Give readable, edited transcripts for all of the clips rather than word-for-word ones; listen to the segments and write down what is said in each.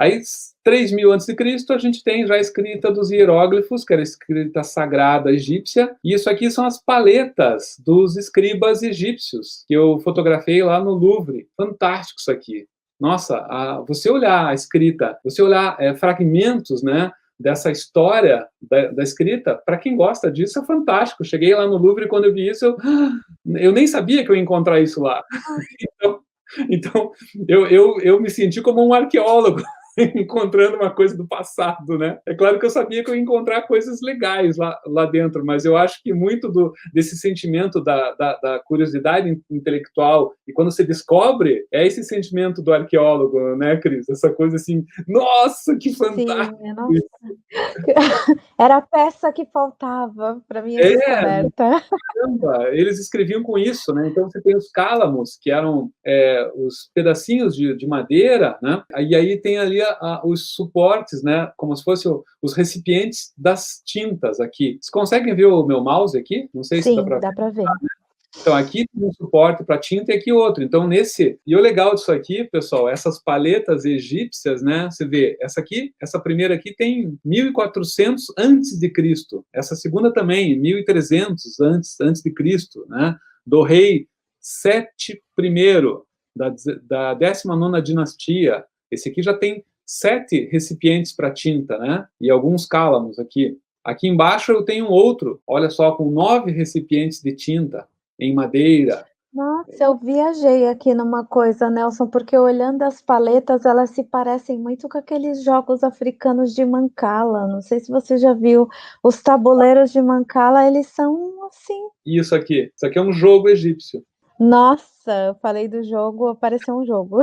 Aí, 3000 antes de Cristo, a gente tem já a escrita dos hieróglifos, que era a escrita sagrada egípcia, e isso aqui são as paletas dos escribas egípcios, que eu fotografei lá no Louvre. Fantástico isso aqui. Nossa, você olhar a escrita, você olhar fragmentos, né, dessa história da escrita, para quem gosta disso, é fantástico. Cheguei lá no Louvre e quando eu vi isso, eu nem sabia que eu ia encontrar isso lá. Então eu me senti como um arqueólogo encontrando uma coisa do passado, né? É claro que eu sabia que eu ia encontrar coisas legais lá dentro, mas eu acho que muito desse sentimento da curiosidade intelectual, e quando você descobre, é esse sentimento do arqueólogo, né, Cris? Essa coisa assim, nossa, que fantástico! Sim, nossa. Era a peça que faltava para minha É, descoberta. caramba, eles escreviam com isso, né? Então você tem os cálamos, que eram os pedacinhos de madeira, né? E aí tem ali os suportes, né? Como se fossem os recipientes das tintas aqui. Vocês conseguem ver o meu mouse aqui? Não sei se dá Sim, para ver. dá para ver. Então, aqui tem um suporte para tinta e aqui outro. Então, e o legal disso aqui, pessoal, essas paletas egípcias, né? Você vê, essa primeira aqui tem 1400 antes de Cristo. Essa segunda também, 1300 antes de Cristo, né? Do rei Sete I, da 19ª dinastia. Esse aqui já tem 7 recipientes para tinta, né? E alguns cálamos aqui. Aqui embaixo eu tenho outro, olha só, com 9 recipientes de tinta em madeira. Nossa, eu viajei aqui numa coisa, Nelson, porque olhando as paletas, elas se parecem muito com aqueles jogos africanos de Mancala. Não sei se você já viu, os tabuleiros de Mancala, eles são assim. Isso aqui é um jogo egípcio. Nossa, eu falei do jogo, apareceu um jogo.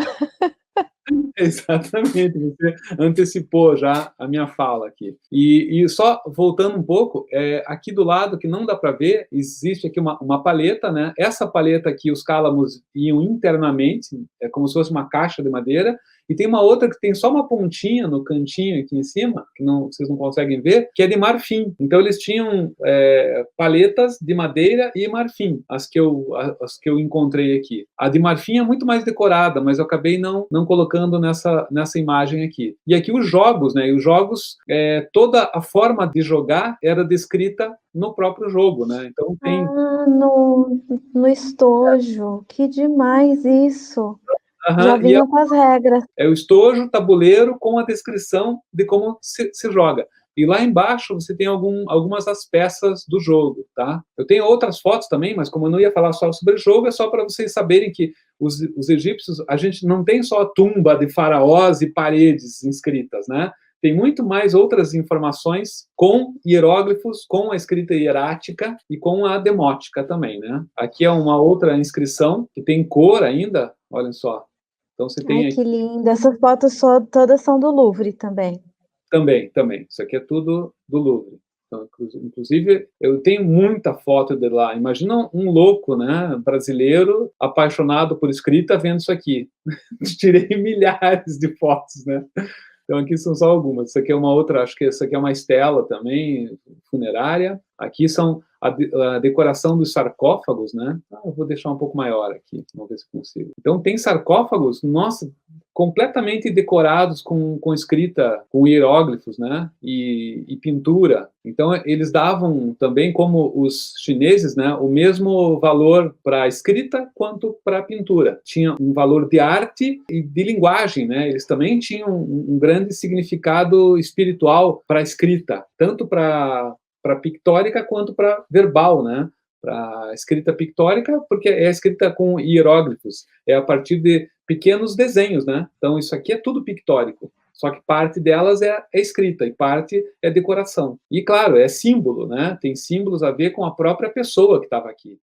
Exatamente, você antecipou já a minha fala aqui. E só voltando um pouco, aqui do lado, que não dá para ver, existe aqui uma paleta, né? Essa paleta aqui, os cálamos iam internamente, é como se fosse uma caixa de madeira, e tem uma outra que tem só uma pontinha no cantinho aqui em cima, que vocês não conseguem ver, que é de marfim. Então eles tinham paletas de madeira e marfim, as que eu encontrei aqui. A de marfim é muito mais decorada, mas eu acabei não colocando nessa imagem aqui. E aqui os jogos, né? E os jogos, toda a forma de jogar era descrita no próprio jogo, né? Então tem... Ah, no estojo, que demais isso. Já Aham, e vinham com as regras. é o estojo, tabuleiro, com a descrição de como se joga. E lá embaixo você tem algumas das peças do jogo, tá? Eu tenho outras fotos também, mas como eu não ia falar só sobre o jogo, é só para vocês saberem que os egípcios, a gente não tem só a tumba de faraós e paredes inscritas, né? Tem muito mais outras informações com hieróglifos, com a escrita hierática e com a demótica também, né? Aqui é uma outra inscrição que tem cor ainda, olha só. Então você Ai, tem que aqui lindo. Essas fotos todas são do Louvre também. também. Isso aqui é tudo do Louvre. Então, inclusive, eu tenho muita foto de lá. Imagina um louco, né, brasileiro, apaixonado por escrita, vendo isso aqui. Tirei milhares de fotos, né? Então, aqui são só algumas. Isso aqui é uma outra, acho que essa aqui é uma estela também, funerária. Aqui são a decoração dos sarcófagos, né? Eu vou deixar um pouco maior aqui, vamos ver se consigo. Então, tem sarcófagos, nossa, completamente decorados com escrita, com hieróglifos, né? E pintura. Então, eles davam também, como os chineses, né, o mesmo valor para a escrita quanto para a pintura. Tinha um valor de arte e de linguagem, né? Eles também tinham um grande significado espiritual para a escrita, tanto para pictórica quanto para verbal, né? Para escrita pictórica, porque é escrita com hieróglifos, é a partir de pequenos desenhos, né? Então, isso aqui é tudo pictórico. Só que parte delas é escrita e parte é decoração. E, claro, é símbolo, né? Tem símbolos a ver com a própria pessoa que estava aqui.